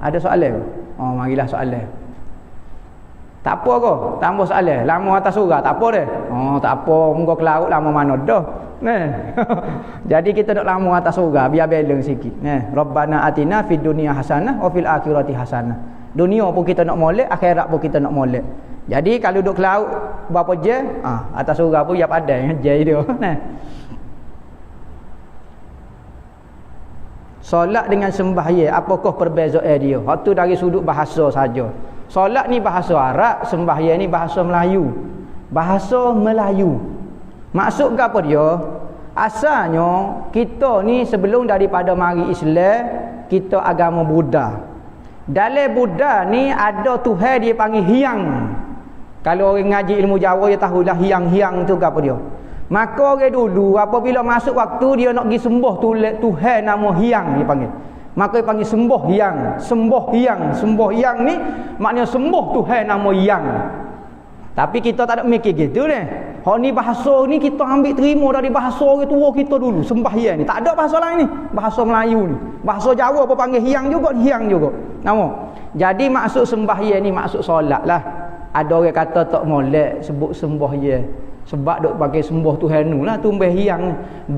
Ada soalan? Oh, marilah soalan. Tak apa ke? Tambah soalan. Lama atas surah tak apa dah. Oh, tak apa. Muka ke laut lama mana dah. Jadi kita nak lama atas surah biar balance sikit. Rabbana atina fid dunya hasanah wa fil akhirati hasanah. Dunia pun kita nak molek, akhirat pun kita nak molek. Jadi kalau duduk ke laut berapa je? Atas surah pun ya padai je dia. Solat dengan sembahyang, apakah perbezaan dia? Hak tu dari sudut bahasa saja. Solat ni bahasa Arab, sembahyang ni bahasa Melayu. Bahasa Melayu. Maksud ke apa dia? Asalnya kita ni sebelum daripada mari Islam, kita agama Buddha. Dalam Buddha ni ada Tuhan dia panggil Hyang. Kalau orang ngaji ilmu Jawa dia tahulah Hyang tu ke apa dia. Maka orang dulu apabila masuk waktu dia nak pergi sembah Tuhan nama Hyang dia panggil. Maka dia panggil sembah Hyang. Sembah Hyang ni maknanya sembah Tuhan nama Hyang. Tapi kita tak ada mikir gitu ni. Hak ni bahasa ni kita ambil terima dari bahasa orang tua kita dulu, sembahyang ni. Tak ada bahasa lain ni, bahasa Melayu ni. Bahasa Jawa apa panggil Hyang juga nama. Jadi maksud sembahyang ni maksud solat lah. Ada orang kata tak molek sebut sembahyang. Sebab dok pakai sembah Tuhan nu lah tumbeh Hyang.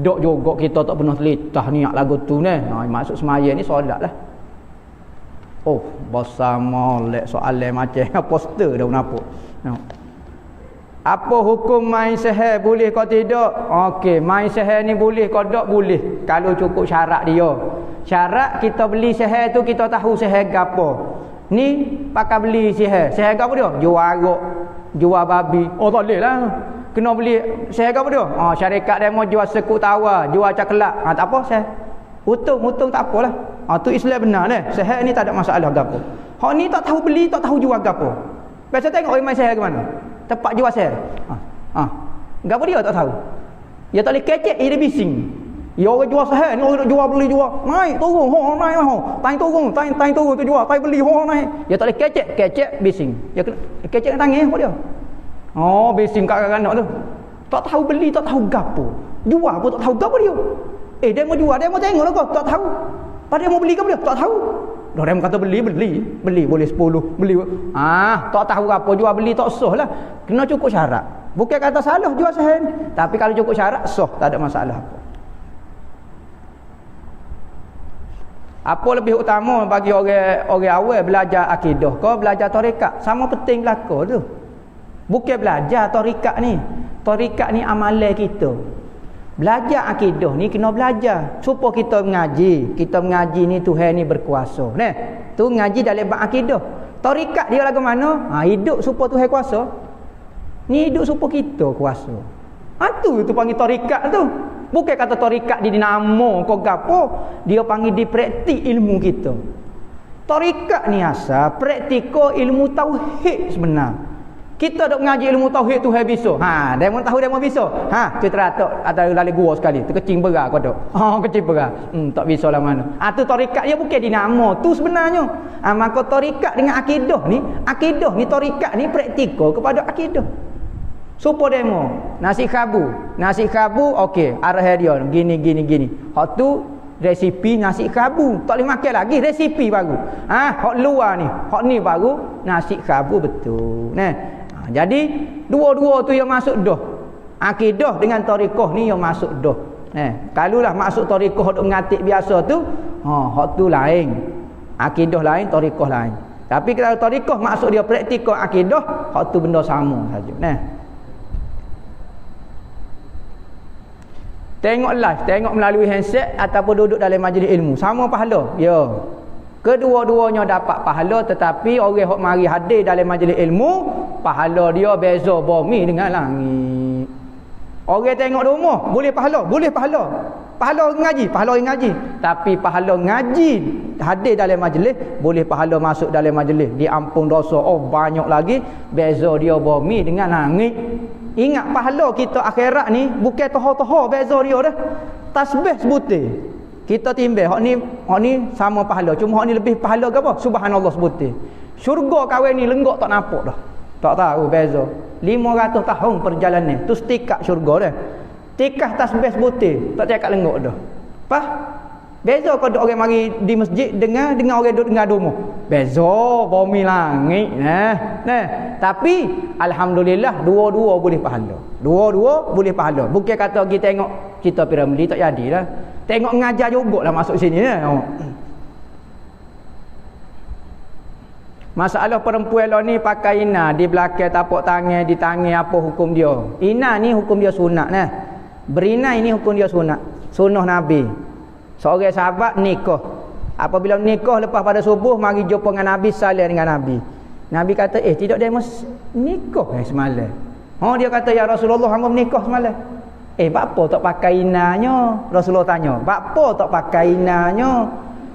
Dok juga kita tak pernah telitah niat lagu tu ni. Maksud sembahyang ni solat lah. Oh, bahasa molek soalan macam poster dah nampak. Apa hukum main sihir boleh ke tidak? Okey, main sihir ni boleh ke tak? Boleh. Kalau cukup syarat dia. Syarat kita beli sihir tu kita tahu sihir gapo. Ni pakai beli sihir. Sihir gapo dia? Jual arak, jual babi. Oh tak boleh lah. Kena beli sihir gapo dia? Syarikat dia mau jual sekut tawar, jual caklat. Tak apa sihir. Untung tak apalah. Tu Islam benar ni. Sihir ni tak ada masalah gapo. Hak ni tak tahu beli, tak tahu jual gapo. Biasa tengok orang main sihir ke mana? Tempat jual sihir. Gapo dia tak tahu. Dia tak boleh kecek, dia bising. Ya orang jual sihir ni orang jual beli jual. Naik turun, naik turun, tai turun tu jual, tai beli naik. Dia tak boleh kecek bising. Dia kena kecek dengan tangan apa dia? Bising kat kanak tu. Tak tahu beli, tak tahu gapo. Jual pun tak tahu gapo dia. Dia mau jual, dia mau tengok lah kau, tak tahu. Padahal mau beli gapo dia? Tak tahu. Dah dia kata beli boleh 10, beli. Tak tahu apa jual beli tak sah lah. Kena cukup syarat. Bukan kata salah jual sihir ni, tapi kalau cukup syarat sah, tak ada masalah apa. Apa lebih utama bagi orang awal belajar akidah ke belajar tarekat? Sama penting belaka tu. Bukan belajar tarekat ni. Tarekat ni amalan kita. Belajar akidah ni kena belajar supaya kita mengaji. Kita mengaji ni Tuhan ni berkuasa. Nah, tu ngaji dalam bab akidah. Tarekat dia lagu mana? Hidup supaya Tuhan kuasa. Ni hidup supaya kita kuasa. Tu panggil tarekat tu. Bukan kata tarekat dia dinamo kau gapo, dia panggil dipraktik ilmu kita. Tarekat ni asal praktiko ilmu tauhid sebenar. Kita dok mengaji ilmu tauhid tu habis. Dia mau tahu dia mau bisa. Tu teratok atau lalu gua sekali. Terkecing berat kau dok. Kecil berat. Tak bisa lah mana. Tu tarekat dia bukan dinamo tu sebenarnya. Maka tarekat dengan akidah ni tarekat ni praktiko kepada akidah. Supo demo nasi khabu okey arah dia gini hak tu resipi nasi khabu tak boleh makan lagi resipi baru hak luar ni hak ni baru nasi khabu betul jadi dua-dua tu yang masuk dah akidah dengan tarekat ni yang masuk dah kalau lah masuk tarekat duk mengatik biasa tu hak tu lain akidah lain tarekat lain tapi kalau tarekat masuk dia praktikal akidah hak tu benda sama saja Tengok live, tengok melalui handset ataupun duduk dalam majlis ilmu. Sama pahala. Ya. Kedua-duanya dapat pahala tetapi orang hok mari hadir dalam majlis ilmu, pahala dia beza bumi dengan langit. Orang tengok di rumah, boleh pahala. Pahala ngaji. Tapi pahala ngaji hadir dalam majlis, boleh pahala masuk dalam majlis, diampun dosa. Banyak lagi beza dia bumi dengan langit. Ingat pahala kita akhirat ni bukan toho-toho beza dia dah. Tasbih sebutir. Kita timbang hak ni sama pahala. Cuma hak ni lebih pahala ke apa? Subhanallah sebutir. Syurga kawan ni lenggok tak nampak dah. Tak tahu beza. 500 tahun perjalanan. Tu setikat syurga dah. Tikah tasbih sebutir, tak cakap lenggok dah. Apa? Beza kau duk orang mari di masjid dengan orang duk dengar domo. Beza bumi langit Tapi alhamdulillah dua-dua boleh pahala. Dua-dua boleh pahala. Bukan kata kita tengok kita piramidi tak jadilah. Tengok ngajar jugalah masuk sini Masalah perempuan lah ni pakai ina di belakang tapak tangan, di tangan, apa hukum dia? Ina ni hukum dia sunat Berina ini hukum dia sunat. Sunnah Nabi. Seorang sahabat nikah. Apabila nikah lepas pada subuh mari jumpa dengan Nabi, salam dengan Nabi. Nabi kata, tidak dia nikah semalam. Dia kata, ya Rasulullah, hamba menikah semalam. Apa tak pakai inanya? Rasulullah tanya, apa tak pakai inanya?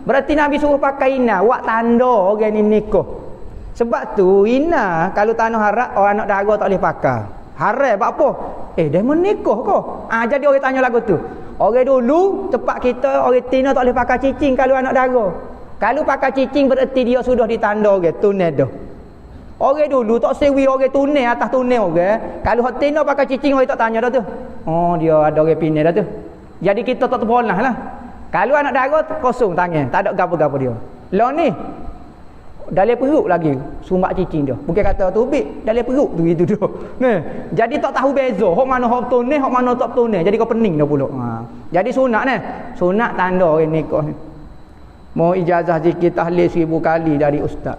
Berarti Nabi suruh pakai ina, buat tanda orang ni nikah. Sebab tu ina kalau tanah haram orang anak dara tak boleh pakai. Haram apa? Dia menikah ke? Jadi orang tanya lagu tu. Orang dulu tempat kita orang Tina tak boleh pakai cicing kalau anak dara. Kalau pakai cicing berarti dia sudah ditanda orang tunai dah. Orang dulu tak sewi orang tunai atas tunai orang. Kalau hak Tina pakai cicing orang tak tanya dah tu. Dia ada orang pinai dah tu. Jadi kita tak terbolah lah. Kalau anak dara kosong tangan, tak ada gapo-gapo dia. Lah ni dalam perut lagi sumbat cicing dia. Bukan kata tubik, dalam perut tu gitu dia. Jadi tak tahu beza hok mana hok tunai, hok mana tak tunai. Jadi kau pening dah pula. Jadi sunat sunat tanda orang nikah ni. Mau ijazah zikir tahlil 1000 kali dari ustaz.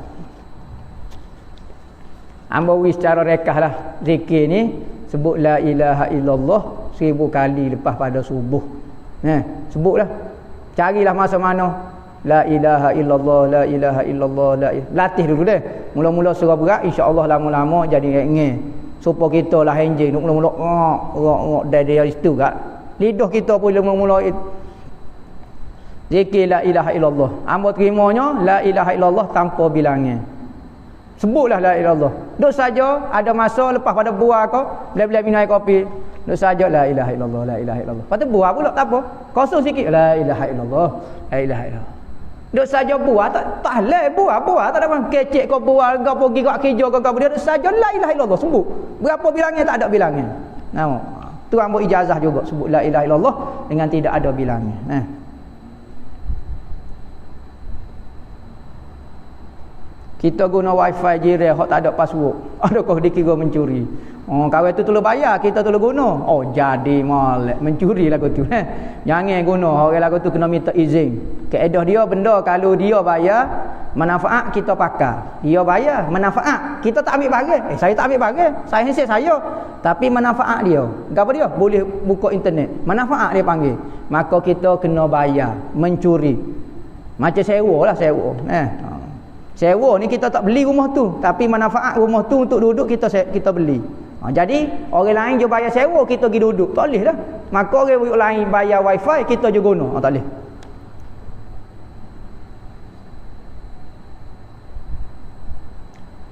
Hamba wis secara rekahlah zikir ni sebut la ilaha illallah 1000 kali lepas pada subuh. Sebutlah. Carilah masa mana la ilaha illallah, la ilaha illallah, latih dulu deh. Mula-mula surah berat, insya-Allah lama-lama jadi ngeng. Supaya kita lah enjing mula-mula dari situ gak. Lidah kita pun mula-mula zikir la ilaha illallah. Hamba terimanya la ilaha illallah tanpa bilangan. Sebutlah la ilaha illallah. Duk saja ada masa lepas pada buah kau, bila-bila minum air kopi, duk saja la ilaha illallah, la ilaha illallah. Lepas tu buah pula tak apa. Kosong sikit la ilaha illallah, la ilaha illallah. Duk saja buah tak halal buah tak ada apa kecek kau buah kau pergi kau kerja kau dia duk saja la ilaha illallah sebut. Berapa bilangnya tak ada bilangnya. Tu ambil ijazah juga sebut la ilaha illallah dengan tidak ada bilangnya. Kita guna wifi jiran hok tak ada password. Adakah dikira mencuri? Kawan tu tolong bayar, kita tolong guna. Jadi molek mencuri lagu tu. Jangan guna, orang lagu tu kena minta izin. Kaedah dia benda kalau dia bayar, manfaat kita pakai. Dia bayar, manfaat. Kita tak ambil barang. Saya tak ambil barang. Saya handset saya. Tapi manfaat dia. Apa dia? Boleh buka internet. Manfaat dia panggil. Maka kita kena bayar, mencuri. Macam sewa lah sewa. Sewa ni kita tak beli rumah tu, tapi manfaat rumah tu untuk duduk kita beli. Jadi orang lain je bayar sewa, kita pergi duduk. Tak boleh dah. Maka orang lain bayar wifi, kita je guna. Tak boleh.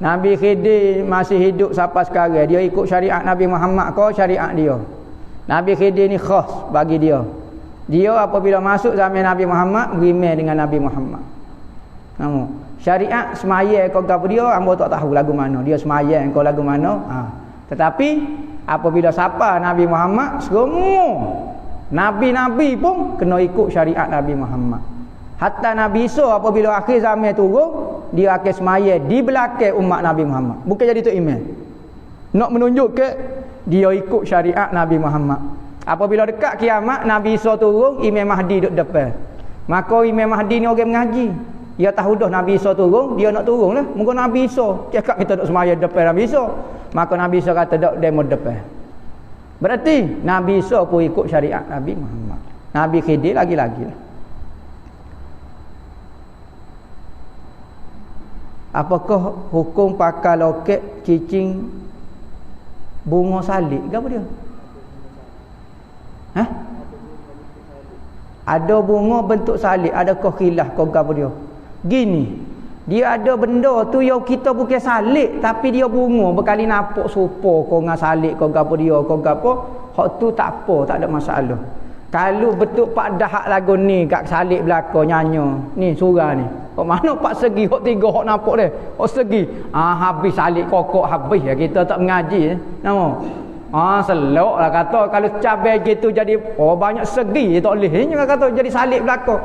Nabi Khidir masih hidup sampai sekarang. Dia ikut syariat Nabi Muhammad ke syariat dia. Nabi Khidir ni khas bagi dia. Dia apabila masuk zaman Nabi Muhammad, berimeh dengan Nabi Muhammad. Syariat semaya kau gapo dia, hamba tak tahu lagu mana. Dia semaya kau lagu mana. Tetapi apabila siapa Nabi Muhammad, semua nabi-nabi pun kena ikut syariat Nabi Muhammad. Hatta Nabi Isa apabila akhir zaman turun, dia akan semaya di belakang umat Nabi Muhammad. Bukan jadi tok imam. Nak menunjuk ke dia ikut syariat Nabi Muhammad. Apabila dekat kiamat Nabi Isa turun, Imam Mahdi duduk depan. Maka Imam Mahdi ni orang mengaji. Dia tahu dah Nabi Isa turun, dia nak turun lah. Mungkin Nabi Isa cakap kita duduk semaya depan Nabi Isa. Maka Nabi Isa kata duduk demo depan. Berarti Nabi Isa pun ikut syariat Nabi Muhammad. Nabi Khidir lagi-lagi lah. Apakah hukum pakai loket cicing bunga salib ke apa dia? Ada bunga bentuk salib, adakah khilaf ke apa dia? Gini, dia ada benda tu yang kita bukan salib tapi dia bunga berkali nampak serupa kau dengan salib kau apa dia kau apa, hak tu tak apa, tak ada masalah. Kalau betul pak dah lagu ni kat salib belakang nyanyi ni surah ni, kok mana pak segi hak tiga hak nampak dia hak segi habis salib kokok habis ya, kita tak mengaji nama Selok lah kata kalau cabai gitu jadi banyak segi tak boleh ni kata jadi salib belaka.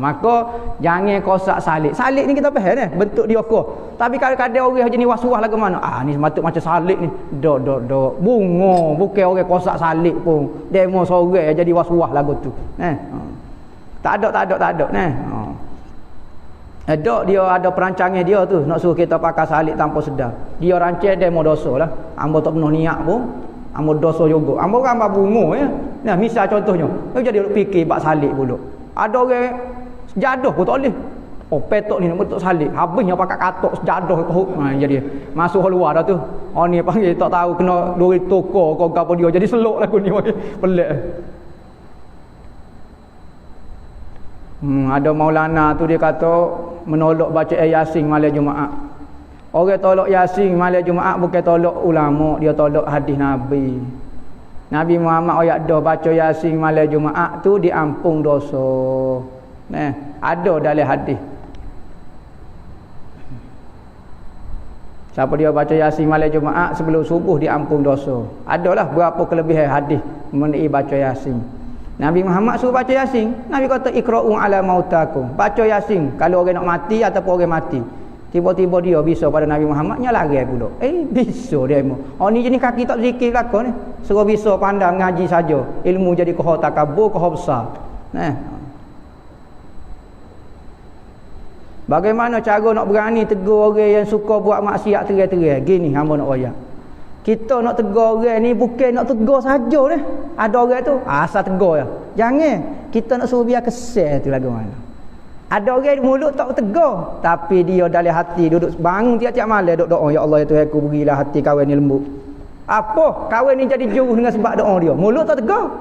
Maka jangan kosak salib. Salib ni kita faham bentuk dia ko. Tapi kalau kadang orang jenis was-was lagu mana? Ni sepatut macam salib ni. Dok bunga bukan orang kosak salib pun. Demo sore jadi was-was lagu tu. Tak ada Dok dia ada perancangan dia tu nak suruh kita pakai salib tanpa sedar. Dia rancang demo dosa lah. Ambo tak penuh niat pun, ambo dosa juga. Ambo kan ambo bunga ya. Nah, misal contohnya, dia jadi fikir bab salib pula. Ada orang sejadah pun tak boleh. Petok ni nak bentuk salib. Habisnya pakai katok sejadah jadi masuk luar dah tu. Ni panggil tak tahu kena duit toko kau gapo dia jadi selok lagu ni. Pelik. Ada Maulana tu dia kata menolak baca Yasin malam Jumaat. Orang tolak Yasin malam Jumaat bukan tolak ulama, dia tolak hadis Nabi. Nabi Muhammad ayat dah baca Yasin malam Jumaat tu diampung dosa. Ada dalam hadis. Siapa dia baca Yasin malam Jumaat sebelum subuh diampung dosa. Adalah berapa kelebihan hadis mengenai baca Yasin. Nabi Muhammad suruh baca Yasin. Nabi kata ikra'u ala mautakum. Baca Yasin kalau orang nak mati ataupun orang mati. Tiba-tiba dia bisa pada Nabi Muhammad nyalari pula. Bisa dia mu. Ni jenis kaki tak zikir belaka ni. Suruh bisa pandai mengaji saja. Ilmu jadi kohor takabur, kohor besar. Bagaimana cara nak berani tegur orang yang suka buat maksiat terai-terai? Gini hamba nak royak. Kita nak tegur orang ni bukan nak tegur saja ni. Ada orang tu asal tegur ya. Jangan. Kita nak suruh biar kesal tu lagu mana. Ada orang mulut tak tegur, tapi dia dalam hati duduk bangun tiap-tiap malam duk doa, ya Allah ya Tuhan aku berilah hati kawan ni lembut. Apa? Kawan ni jadi jauh dengan sebab doa dia. Mulut tak tegur.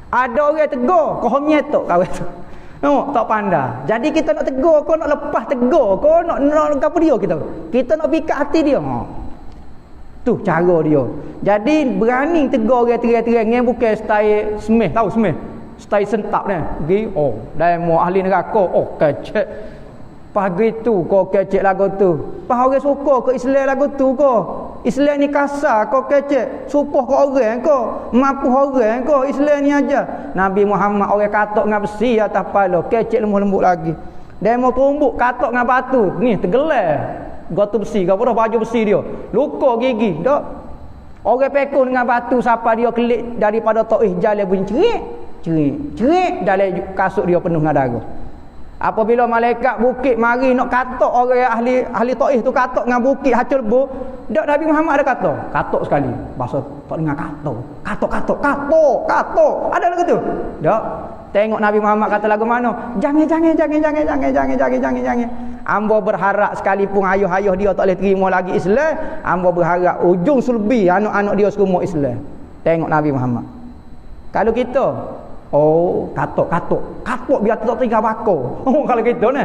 Ada orang tegur, kau nyetok kawan tu. Tak pandai. Jadi kita nak tegur, kau nak lepas tegur, kau nak apa dia kita? Kita nak pikat hati dia. Tu cara dia. Jadi berani tegur orang terai-terai dengan bukan style semeh, tahu semeh? Style sentap ni. Pergi dah mau ahli neraka. Kecek. Pagi tu kau kecek lagu tu. Pas orang suka ke Islam lagu tu kau. Islam ni kasar kau kecek. Supoh kau orang kau. Mampu orang kau. Islam ni aja. Nabi Muhammad orang katok dengan besi atas kepala. Kecek lembut-lembut lagi. Dia mau tumbuk katok dengan batu. Ni tergelar. Gotu besi, kau dah baju besi dia. Luka gigi, tak? Orang pekun dengan batu siapa dia kelik daripada Taif jalan bunyi cerik dalam kasut dia penuh dengan darah. Apabila malaikat bukit mari nak katok orang ahli Taif tu katok dengan bukit hacul bu, dak Nabi Muhammad ada katok sekali. Bahasa tak dengar katok. Ada lagu tu? Dak. Tengok Nabi Muhammad kata lagu mana? Jangan. Ambo berharap sekalipun ayah-ayah dia tak boleh terima lagi Islam, ambo berharap ujung sulbi anak-anak dia semua Islam. Tengok Nabi Muhammad. Kalau kita katok biar tak tinggal bako. Kalau gitu ni.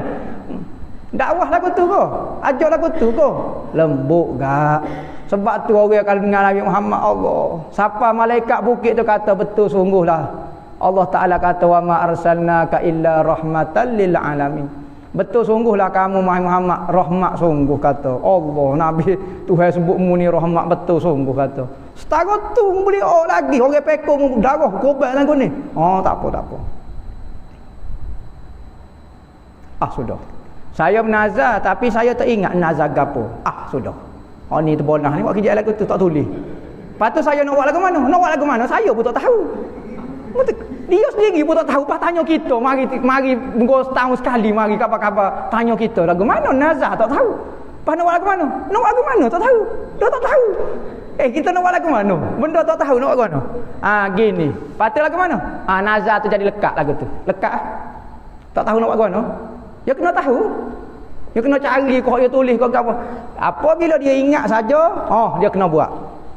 Dakwah lagu tu ko. Ajak lagu tu ko. Lembut gak. Sebab tu orang kalau dengar Nabi Muhammad Allah. Siapa malaikat bukit tu kata betul sungguhlah. Allah Ta'ala kata wa ma arsalnaka illa rahmatan lil alamin. Betul sungguhlah kamu Muhammad rahmat sungguh kata Allah. Nabi Tuhan sebut mu ni rahmat betul sungguh kata. Setara tu boleh lagi orang pekong darah korban lagu ni. Tak apa. Sudah. Saya menazar tapi saya tak ingat nazar gapo. Sudah. Ni terbonah ni buat kerja lagu tu tak tulis. Lepas tu saya nak buat lagu mana? Saya pun tak tahu. Dia sendiri pun tak tahu. Pas tanya kita, mari setahun sekali mari kabar-kabar tanya kita lagu mana nazar tak tahu. Pas nak buat lagu mana? Nak buat lagu mana tak tahu. Dia tak tahu. Kita nak buat lagu mana? Benda tak tahu nak buat lagu mana? Gini. Patut lagu mana? Nazar tu jadi lekat lagu tu. Lekat tak tahu nak buat lagu mana? Dia kena tahu. Dia kena cari kau dia tulis kau apa. Apabila dia ingat saja, dia kena buat.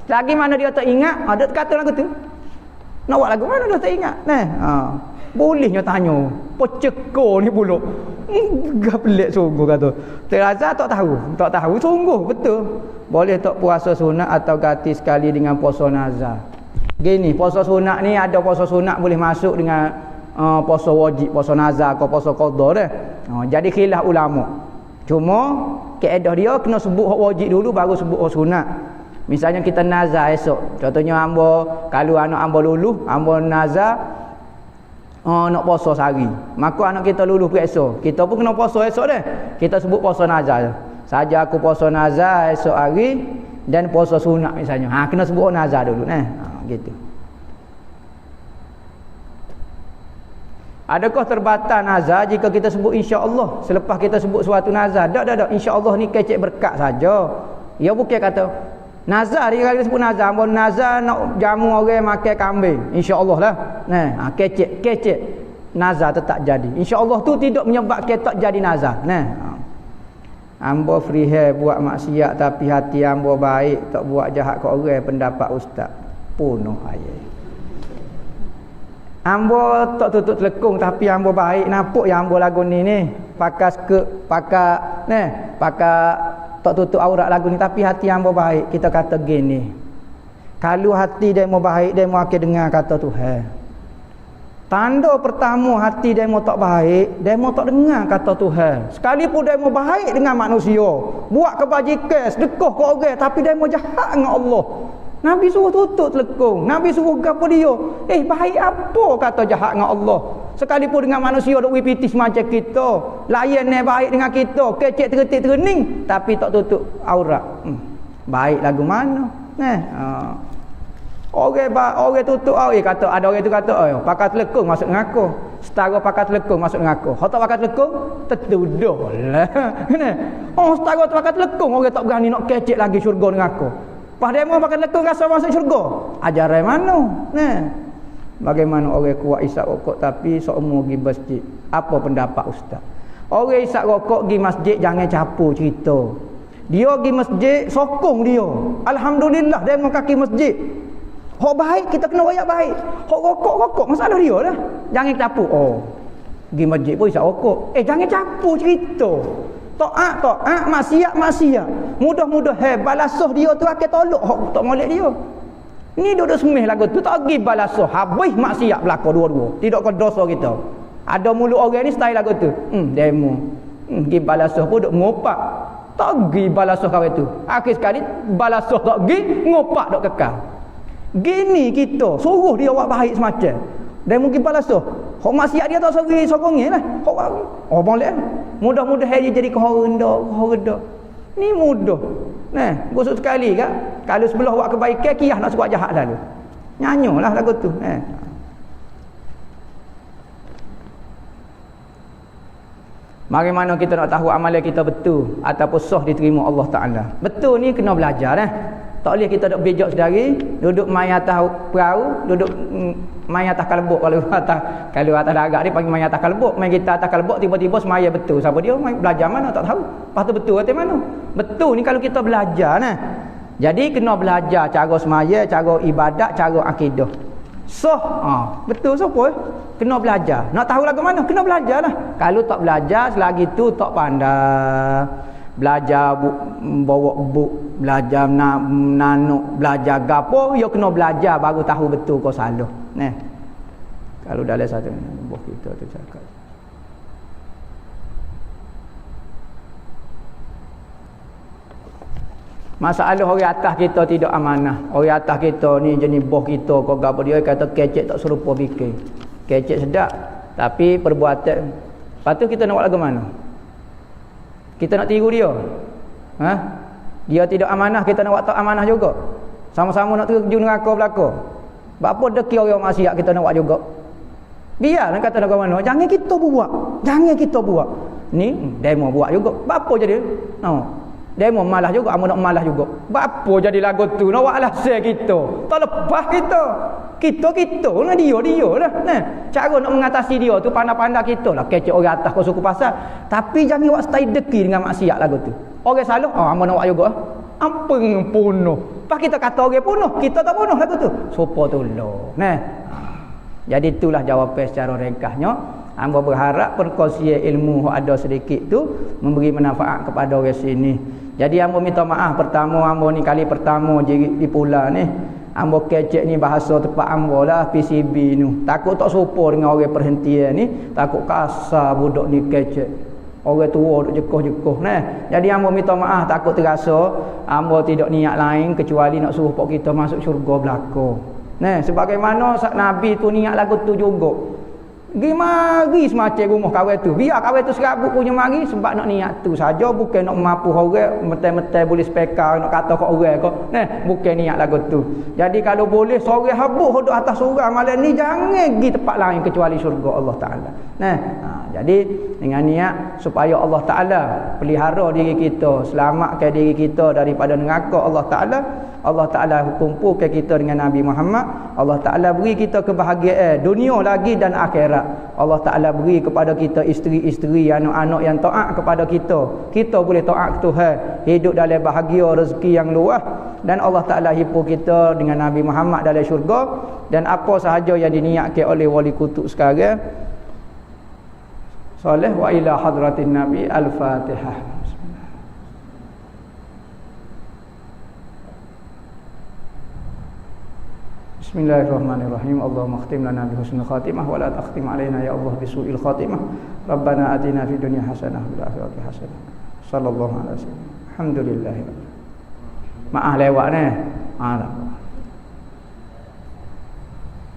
Lagi mana dia tak ingat, dia kata lagu tu. Nak buat lagu mana dia tak ingat. Bolehnya tanya. Peceko ni pula. Gak pelik sungguh kata. Terasa tak tahu sungguh betul. Boleh tak puasa sunat atau ganti sekali dengan puasa nazar. Gini, puasa sunat ni ada puasa sunat boleh masuk dengan puasa wajib, puasa nazar atau puasa qada dah. Jadi khilaf ulama. Cuma kaedah dia kena sebut hak wajib dulu baru sebut hak sunat. Misalnya kita nazar esok. Contohnya ambo kalau anak ambo luluh, ambo nazar nak puasa sehari. Maka anak kita luluh ke esok. Kita pun kena puasa esok dah. Kita sebut puasa nazar. Saja aku puasa nazar esok hari dan puasa sunat misalnya. Kena sebut nazar dulu gitu. Adakah terbatal nazar jika kita sebut insya-Allah selepas kita sebut suatu nazar? Tak. Insya-Allah ni kecek berkat saja. Ya bukan kata nazar dia kali sebut nazar, ambo nazar nak jamu orang makan kambing. Insya-Allah lah. Kecek nazar tetap jadi. Insya-Allah tu tidak menyebabkan tak jadi nazar. Ambo free hair buat maksiat tapi hati ambo baik, tak buat jahat ke orang, pendapat ustaz. Punuh ayat. Ambo tak tutup telekung tapi ambo baik, nampak yang ambo lagu ni pakai tak tutup aurat lagu ni tapi hati ambo baik. Kita kata gini, kalau hati dia mau baik, dia mau akan dengar kata Tuhan. Tanda pertama hati dia mau tak baik, dia mau tak dengar kata Tuhan. Sekalipun dia mau baik dengan manusia, buat kebajikan, sedekah ke orang, tapi dia mau jahat dengan Allah, Nabi suruh tutup telekung. Nabi suruh gapo dia? Baik apa kata jahat dengan Allah? Sekalipun dengan manusia duk pitis macam kita, layan ni baik dengan kita, kecek terketik terening tapi tak tutup aurat. Baik lagu mana? Orang tutup kata ada orang tu kata, pakai telekung masuk neraka. Setara pakai telekung masuk neraka. Hak tak pakai telekung tertuduhlah. Setara tak pakai telekung orang tak berani nak kecek lagi syurga neraka. Pas demo pakai telekung rasa masuk syurga. Ajaran mana? Bagaimana orang kuat isap rokok tapi seumur pergi masjid? Apa pendapat ustaz? Orang isap rokok pergi masjid jangan capu cerita. Dia pergi masjid sokong dia. Alhamdulillah dia mau kaki masjid. Hak baik kita kena royak baik. Hak rokok masalah dia lah. Jangan capu. Pergi masjid pun isap rokok. Jangan capu cerita. Taat, maksiat. Mudah-mudahan balasuh dia tu akan tolak hak tak molek dia. Ni duduk semih lagu tu tak pergi balasuh. Habis maksiat berlaku dua-dua. Tidak ke dosa kita. Ada mulut orang ni style lagu tu. Demo. Pergi balasuh pun duk ngopak. Tak pergi balasuh kau itu. Akhir sekali balasuh tak pergi, ngopak duk kekal. Gini kita suruh dia buat baik semacam. Dan mungkin balasuh. Hak maksiat dia tak sorongnya lah. Boleh. Mudah-mudahan dia jadi kehorenda. Ni mudah. Gosok sekali kan. Kalau sebelah buat kebaikan, kiyah nak buat jahat lalu. Nyanyolah lagu tu. Bagaimana kita nak tahu amalan kita betul ataupun sah diterima Allah Ta'ala? Betul ni kena belajar. Tak boleh kita duduk bejak sedari, duduk main atas perahu, duduk main atas kalebok. Kalau atas darat ni panggil main atas kalebok. Main kita atas kalebok tiba-tiba semaya betul. Siapa dia? Main belajar mana tak tahu. Lepas tu betul kata mana? Betul ni kalau kita belajar Jadi kena belajar cara semaya, cara ibadat, cara akidah. Betul siapa? Kena belajar. Nak tahu lagu mana? Kena belajar lah. Kalau tak belajar selagi tu tak pandai. Belajar bawa buk, belajar nanuk, belajar gapo, yo kena belajar baru tahu betul kau salah. Kalau dalam satu buah kita tu cakap. Masalah orang atas kita tidak amanah. Orang atas kita ni jenis bos kita kau gapo dia kata kecek tak serupa bikin. Kecek sedap tapi perbuatan. Lepas tu kita nak buat lagu mana? Kita nak tiru dia. Dia tidak amanah, kita nak buat tak amanah juga. Sama-sama nak terjun neraka belaka. Apa deki orang maksiat kita nak buat juga. Biarlah kata nak mana. Jangan kita buat. Ni demo buat juga. Apa jadi? Demo malah juga, amu nak malah juga. Apa jadi lagu tu? Nak buat alasan kita. Tak lepas kita. Kita nah dia lah. Cara nak mengatasi dia tu pandai-pandai kita lah. Kecek orang atas kau suku pasal. Tapi jangan buat stay deki dengan maksiat lagu tu. Orang salah, amu nak buat juga. Apa yang punuh? Pas kita kata orang punuh, kita tak punuh lagu tu. Sopo tolong. Jadi itulah jawapan secara ringkasnya. Hamba berharap perkongsian ilmu yang ada sedikit tu memberi manfaat kepada orang sini. Jadi hamba minta maaf pertama hamba ni kali pertama di pula ni. Hamba kecek ni bahasa tempat hamba lah PCB ni. Takut tak serupa dengan orang perhentian ni, takut kasar budak ni kecek. Orang tua duk jekoh-jekoh nah. Jadi hamba minta maaf takut terasa hamba tidak niat lain kecuali nak suruh pok kita masuk syurga belaka. Nah, sebagaimana Nabi tu niat lagu tu juga. Gi mari semacam rumah kawan tu. Biar kawan tu serabut punya mari sebab nak niat tu saja, bukan nak mampu orang metai-metai boleh spekar nak kata kat orang kau. Nah, bukan niat lagu tu. Jadi kalau boleh sore habuk duduk atas surau malam ni jangan pergi tempat lain kecuali syurga Allah Taala. Nah, jadi dengan niat supaya Allah Taala pelihara diri kita, selamatkan diri kita daripada neraka Allah Taala. Allah Taala kumpulkan kita dengan Nabi Muhammad. Allah Taala beri kita kebahagiaan dunia lagi dan akhirat. Allah Taala beri kepada kita isteri-isteri, anak-anak yang taat kepada kita. Kita boleh taat ke Tuhan, hidup dalam bahagia, rezeki yang luas, dan Allah Taala hibur kita dengan Nabi Muhammad dalam syurga. Dan apa sahaja yang diniatkan oleh wali kutub sekarang soleh wa ila hadratin Nabi. Al-Fatihah. Bismillahirrahmanirrahim. Allahumma khtim lana bi husnil khatimah wa la takhtim alaina ya Allah bi su'il khatimah. Rabbana atina fid dunya hasanah wa fil akhirati hasanah. Sallallahu alaihi wasallam. Alhamdulillah. Maaf lewat ni.